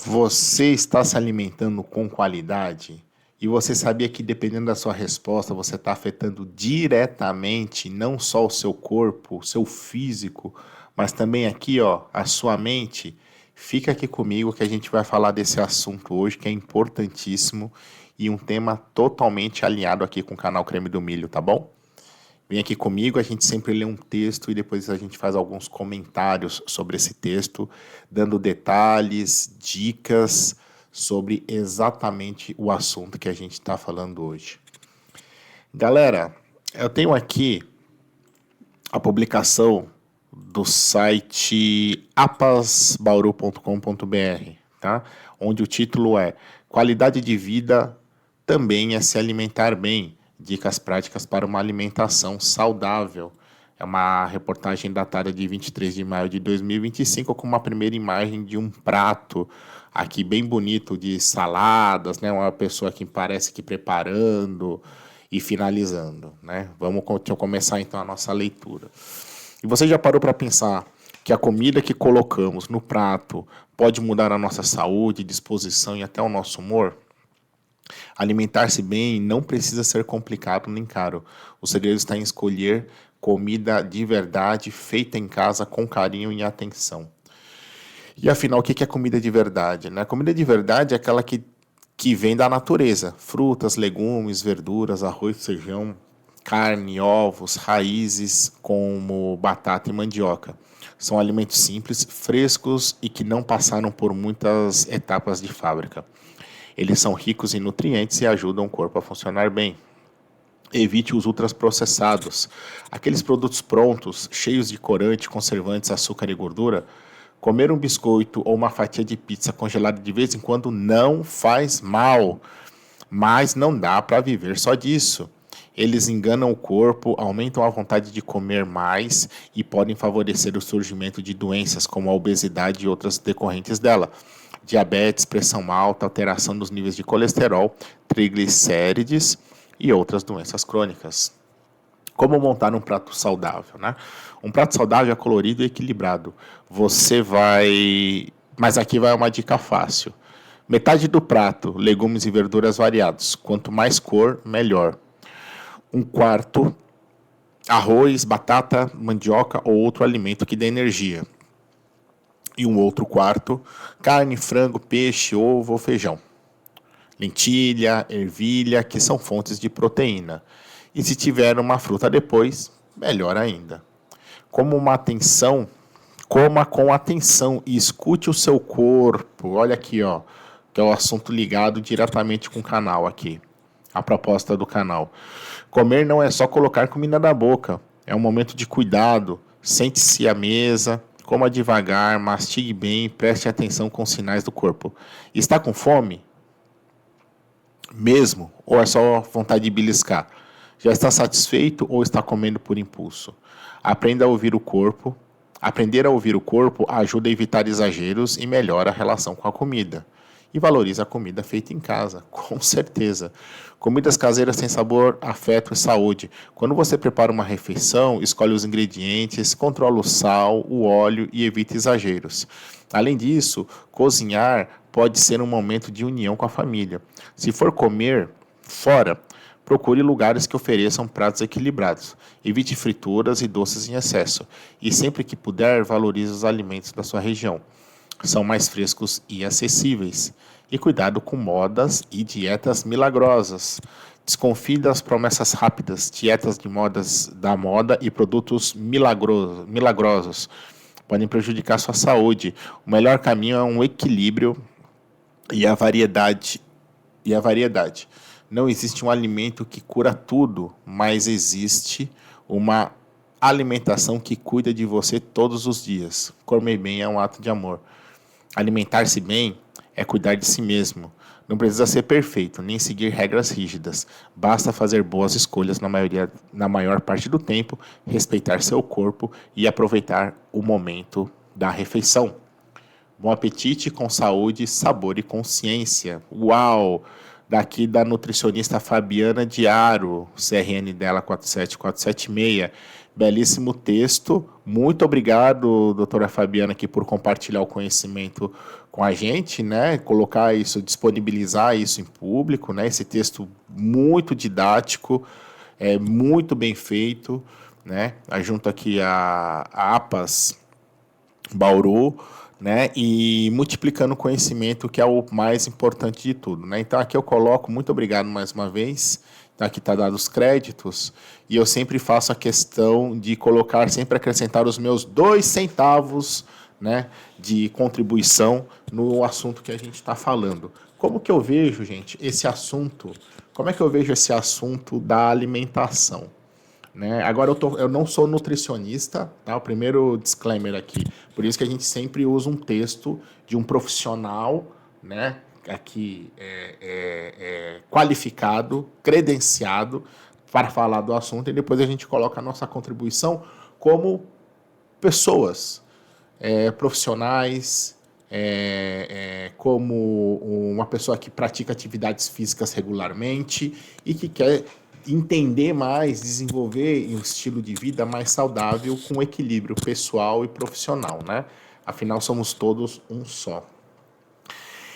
Você está se alimentando com qualidade? E você sabia que dependendo da sua resposta, você está afetando diretamente não só o seu corpo, o seu físico, mas também aqui, ó, a sua mente? Fica aqui comigo que a gente vai falar desse assunto hoje, que é importantíssimo e um tema totalmente alinhado aqui com o canal Creme do Milho, tá bom? Vem aqui comigo, a gente sempre lê um texto e depois a gente faz alguns comentários sobre esse texto, dando detalhes, dicas sobre exatamente o assunto que a gente está falando hoje. Galera, eu tenho aqui a publicação do site apasbauru.com.br, tá? Onde o título é Qualidade de vida também é se alimentar bem. Dicas práticas para uma alimentação saudável. É uma reportagem datada de 23 de maio de 2025 com uma primeira imagem de um prato aqui bem bonito de saladas, né? Uma pessoa que parece que preparando e finalizando, né? Vamos começar então a nossa leitura. E você já parou para pensar que a comida que colocamos no prato pode mudar a nossa saúde, disposição e até o nosso humor? Alimentar-se bem não precisa ser complicado nem caro. O segredo está em escolher comida de verdade, feita em casa com carinho e atenção. E afinal, o que é comida de verdade? Né? A comida de verdade é aquela que vem da natureza. Frutas, legumes, verduras, arroz, feijão, carne, ovos, raízes como batata e mandioca. São alimentos simples, frescos e que não passaram por muitas etapas de fábrica. Eles são ricos em nutrientes e ajudam o corpo a funcionar bem. Evite os ultraprocessados. Aqueles produtos prontos, cheios de corante, conservantes, açúcar e gordura. Comer um biscoito ou uma fatia de pizza congelada de vez em quando não faz mal, mas não dá para viver só disso. Eles enganam o corpo, aumentam a vontade de comer mais e podem favorecer o surgimento de doenças como a obesidade e outras decorrentes dela. Diabetes, pressão alta, alteração dos níveis de colesterol, triglicérides e outras doenças crônicas. Como montar um prato saudável, né? Um prato saudável é colorido e equilibrado. Mas aqui vai uma dica fácil. Metade do prato, legumes e verduras variados. Quanto mais cor, melhor. Um quarto, arroz, batata, mandioca ou outro alimento que dê energia. E um outro quarto, carne, frango, peixe, ovo ou feijão. Lentilha, ervilha, que são fontes de proteína. E se tiver uma fruta depois, melhor ainda. Como uma atenção, coma com atenção e escute o seu corpo. Olha aqui, ó, que é o assunto ligado diretamente com o canal aqui. A proposta do canal. Comer não é só colocar comida na boca, é um momento de cuidado. Sente-se à mesa, coma devagar, mastigue bem, preste atenção com os sinais do corpo. Está com fome? Mesmo? Ou é só vontade de beliscar? Já está satisfeito ou está comendo por impulso? Aprenda a ouvir o corpo. Aprender a ouvir o corpo ajuda a evitar exageros e melhora a relação com a comida. E valoriza a comida feita em casa, com certeza. Comidas caseiras têm sabor, afeto e saúde. Quando você prepara uma refeição, escolhe os ingredientes, controla o sal, o óleo e evita exageros. Além disso, cozinhar pode ser um momento de união com a família. Se for comer fora, procure lugares que ofereçam pratos equilibrados. Evite frituras e doces em excesso. E sempre que puder, valorize os alimentos da sua região. São mais frescos e acessíveis. E cuidado com modas e dietas milagrosas. Desconfie das promessas rápidas, dietas de modas da moda e produtos milagrosos. Podem prejudicar sua saúde. O melhor caminho é um equilíbrio e a variedade. Não existe um alimento que cura tudo, mas existe uma alimentação que cuida de você todos os dias. Comer bem é um ato de amor. Alimentar-se bem é cuidar de si mesmo. Não precisa ser perfeito, nem seguir regras rígidas. Basta fazer boas escolhas na maior parte do tempo, respeitar seu corpo e aproveitar o momento da refeição. Bom apetite com saúde, sabor e consciência. Uau! Daqui da nutricionista Fabiana Diaro, CRN dela 47476. Belíssimo texto. Muito obrigado, doutora Fabiana, aqui por compartilhar o conhecimento com a gente, né? Colocar isso, disponibilizar isso em público, né? Esse texto muito didático, muito bem feito, né? Junto aqui a APAS Bauru, né? E multiplicando o conhecimento, que é o mais importante de tudo, né? Então aqui eu coloco, muito obrigado mais uma vez. Aqui está dado os créditos, e eu sempre faço a questão de colocar, sempre acrescentar os meus 2 centavos, né, de contribuição no assunto que a gente está falando. Como que eu vejo, gente, esse assunto? Como é que eu vejo esse assunto da alimentação? Né? Agora, eu não sou nutricionista, tá? O primeiro disclaimer aqui. Por isso que a gente sempre usa um texto de um profissional, né? Aqui qualificado, credenciado para falar do assunto, e depois a gente coloca a nossa contribuição como pessoas profissionais, como uma pessoa que pratica atividades físicas regularmente e que quer entender mais, desenvolver um estilo de vida mais saudável com equilíbrio pessoal e profissional, né? Afinal, somos todos um só.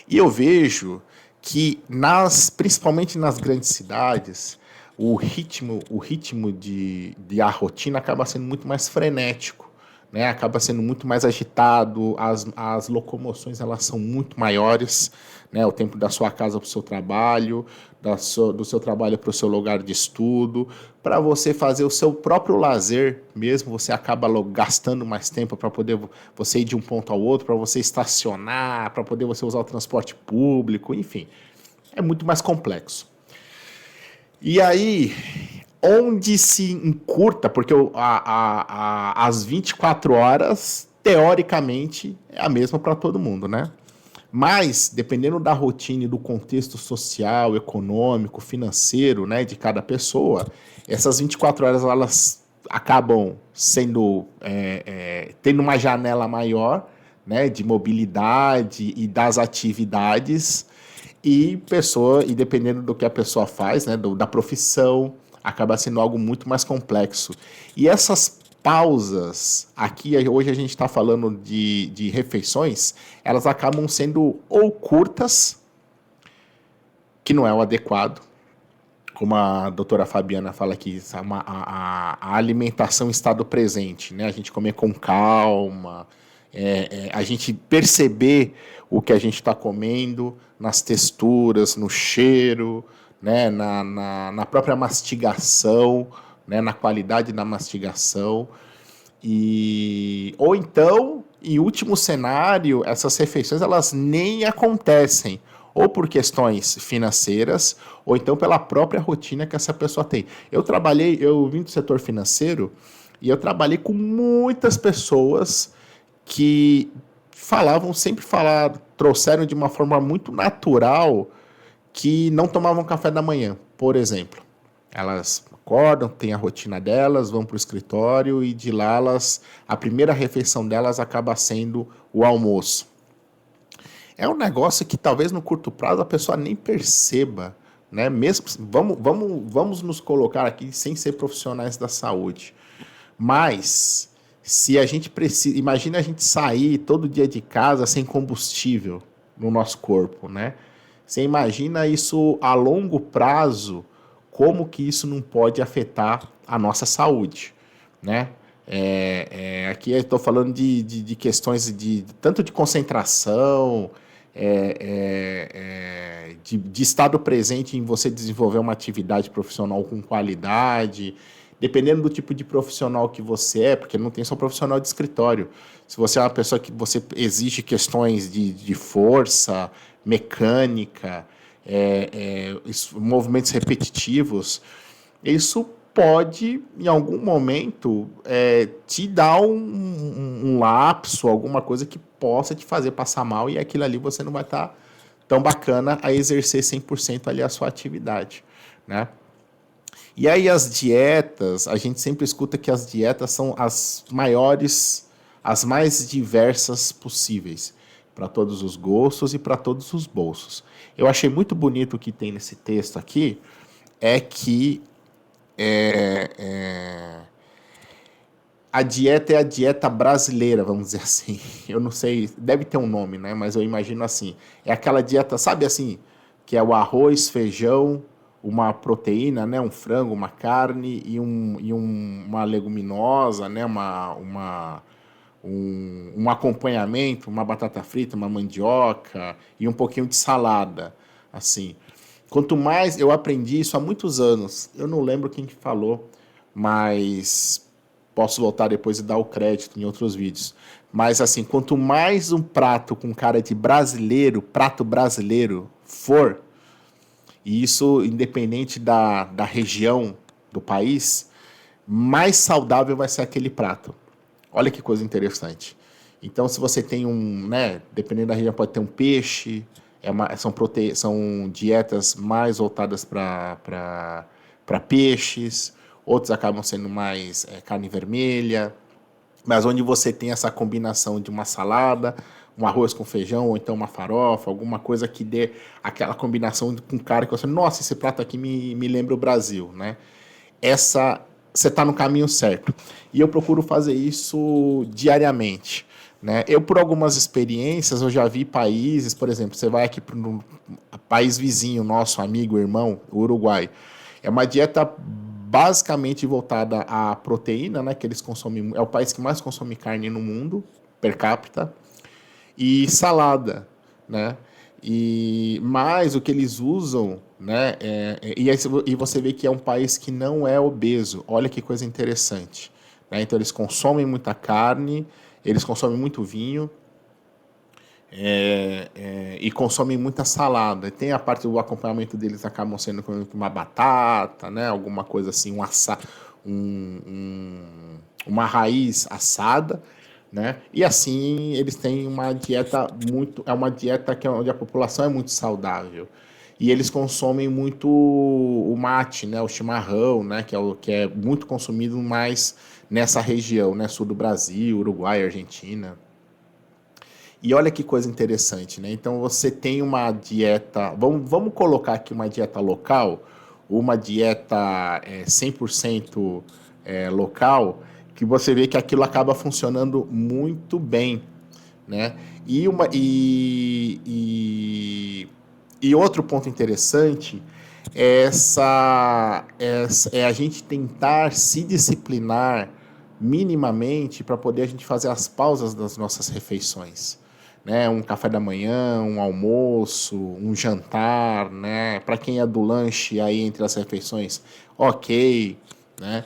E eu vejo que, principalmente nas grandes cidades, o ritmo de a rotina acaba sendo muito mais frenético, né? Acaba sendo muito mais agitado, as locomoções elas são muito maiores, né? O tempo da sua casa para o seu trabalho, do seu trabalho para o seu lugar de estudo, para você fazer o seu próprio lazer mesmo, você acaba gastando mais tempo para poder você ir de um ponto ao outro, para você estacionar, para poder você usar o transporte público, enfim, é muito mais complexo. E aí, onde se encurta, porque as 24 horas, teoricamente, é a mesma para todo mundo, né? Mas, dependendo da rotina e do contexto social, econômico, financeiro, né, de cada pessoa, essas 24 horas elas acabam sendo tendo uma janela maior, né, de mobilidade e das atividades e dependendo do que a pessoa faz, né, da profissão, acaba sendo algo muito mais complexo. E essas pausas, aqui hoje a gente está falando de refeições, elas acabam sendo ou curtas, que não é o adequado, como a doutora Fabiana fala aqui, a alimentação em estado presente, né? A gente comer com calma, a gente perceber o que a gente está comendo, nas texturas, no cheiro, né? Na própria mastigação, né? Na qualidade da mastigação. Ou então, em último cenário, essas refeições elas nem acontecem, ou por questões financeiras, ou então pela própria rotina que essa pessoa tem. Eu vim do setor financeiro e eu trabalhei com muitas pessoas que trouxeram de uma forma muito natural que não tomavam café da manhã, por exemplo. Elas acordam, têm a rotina delas, vão para o escritório e de lá a primeira refeição delas acaba sendo o almoço. É um negócio que talvez no curto prazo a pessoa nem perceba, né? Mesmo vamos nos colocar aqui sem ser profissionais da saúde. Mas se a gente precisa, imagina a gente sair todo dia de casa sem combustível no nosso corpo, né? Você imagina isso a longo prazo, como que isso não pode afetar a nossa saúde, né? Aqui eu estou falando de questões tanto de concentração, de estado presente em você desenvolver uma atividade profissional com qualidade, dependendo do tipo de profissional que você porque não tem só profissional de escritório. Se você é uma pessoa que você exige questões de força, mecânica, movimentos repetitivos, isso pode, em algum momento, te dar um lapso, alguma coisa que possa te fazer passar mal e aquilo ali você não vai estar tão bacana a exercer 100% ali a sua atividade, né? E aí as dietas, a gente sempre escuta que as dietas são as maiores, as mais diversas possíveis, para todos os gostos e para todos os bolsos. Eu achei muito bonito o que tem nesse texto aqui, é que a dieta é a dieta brasileira, vamos dizer assim. Eu não sei, deve ter um nome, né? Mas eu imagino assim. É aquela dieta, sabe assim, que é o arroz, feijão, uma proteína, né? Um frango, uma carne uma leguminosa, né? Um acompanhamento, uma batata frita, uma mandioca e um pouquinho de salada, assim. Quanto mais eu aprendi isso há muitos anos, eu não lembro quem que falou, mas posso voltar depois e dar o crédito em outros vídeos. Mas assim, quanto mais um prato com cara de brasileiro, prato brasileiro for, e isso independente da região do país, mais saudável vai ser aquele prato. Olha que coisa interessante. Então, se você tem né, dependendo da região, pode ter um peixe, são dietas mais voltadas para peixes, outros acabam sendo mais carne vermelha, mas onde você tem essa combinação de uma salada, um arroz com feijão, ou então uma farofa, alguma coisa que dê aquela combinação com cara que você, nossa, esse prato aqui me lembra o Brasil, né? Você está no caminho certo. E eu procuro fazer isso diariamente. Né? Eu, por algumas experiências, eu já vi países, por exemplo, você vai aqui para um país vizinho, nosso amigo, irmão, o Uruguai. É uma dieta basicamente voltada à proteína, né? Que eles consomem, é o país que mais consome carne no mundo, per capita, e salada, né? E mais o que eles usam, né? E você vê que é um país que não é obeso. Olha que coisa interessante. Né? Então eles consomem muita carne, eles consomem muito vinho e consomem muita salada. Tem a parte do acompanhamento deles acabam sendo com uma batata, né? Alguma coisa assim, uma raiz assada. Né? E assim eles têm uma dieta uma dieta onde a população é muito saudável. E eles consomem muito o mate, né? O chimarrão, né? Que é muito consumido mais nessa região, né? Sul do Brasil, Uruguai, Argentina. E olha que coisa interessante, né? Então você tem uma dieta, vamos colocar aqui uma dieta local, uma dieta 100% local, que você vê que aquilo acaba funcionando muito bem, né? E outro ponto interessante é a gente tentar se disciplinar minimamente para poder a gente fazer as pausas das nossas refeições. Né? Um café da manhã, um almoço, um jantar, né? Para quem é do lanche aí entre as refeições, ok, né?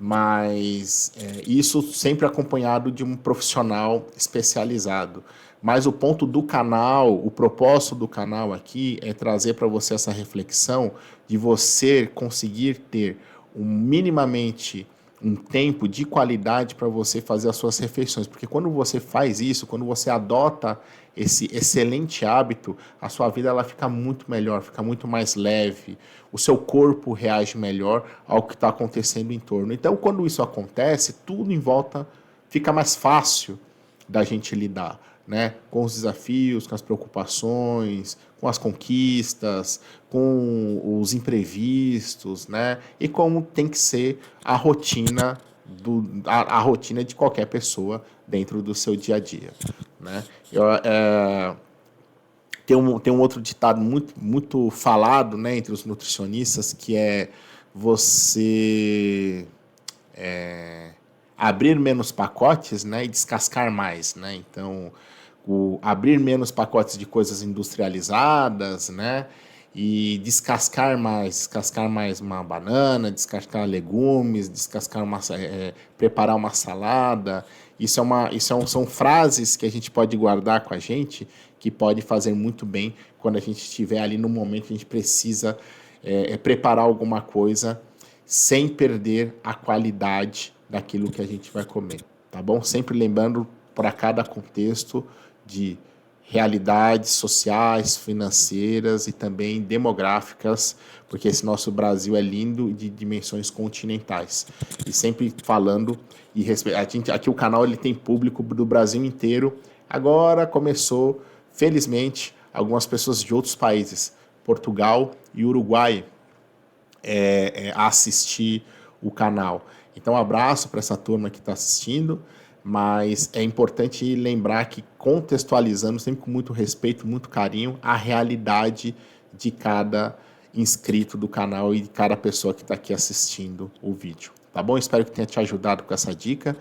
Mas isso sempre acompanhado de um profissional especializado. Mas o ponto do canal, o propósito do canal aqui é trazer para você essa reflexão de você conseguir ter minimamente um tempo de qualidade para você fazer as suas refeições. Porque quando você faz isso, quando você adota esse excelente hábito, a sua vida ela fica muito melhor, fica muito mais leve, o seu corpo reage melhor ao que está acontecendo em torno. Então, quando isso acontece, tudo em volta fica mais fácil da gente lidar. Né, com os desafios, com as preocupações, com as conquistas, com os imprevistos, né, e como tem que ser a rotina a rotina de qualquer pessoa dentro do seu dia a dia. Né. Tem um outro ditado muito falado, né, entre os nutricionistas, que é você abrir menos pacotes, né, e descascar mais, né? Então, abrir menos pacotes de coisas industrializadas, né? E descascar mais uma banana, descascar legumes, preparar uma salada. São frases que a gente pode guardar com a gente, que pode fazer muito bem quando a gente estiver ali no momento que a gente precisa preparar alguma coisa sem perder a qualidade daquilo que a gente vai comer, tá bom? Sempre lembrando para cada contexto de realidades sociais, financeiras e também demográficas, porque esse nosso Brasil é lindo de dimensões continentais. E sempre falando e aqui o canal ele tem público do Brasil inteiro. Agora começou, felizmente, algumas pessoas de outros países, Portugal e Uruguai, a assistir o canal. Então, um abraço para essa turma que está assistindo, mas é importante lembrar que contextualizando sempre com muito respeito, muito carinho, a realidade de cada inscrito do canal e de cada pessoa que está aqui assistindo o vídeo. Tá bom? Espero que tenha te ajudado com essa dica.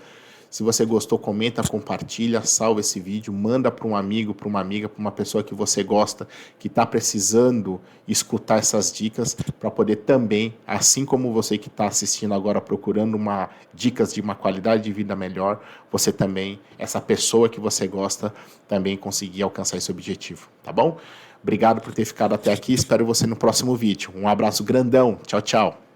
Se você gostou, comenta, compartilha, salva esse vídeo, manda para um amigo, para uma amiga, para uma pessoa que você gosta, que está precisando escutar essas dicas, para poder também, assim como você que está assistindo agora procurando dicas de uma qualidade de vida melhor, você também, essa pessoa que você gosta, também conseguir alcançar esse objetivo, tá bom? Obrigado por ter ficado até aqui, espero você no próximo vídeo. Um abraço grandão, tchau, tchau.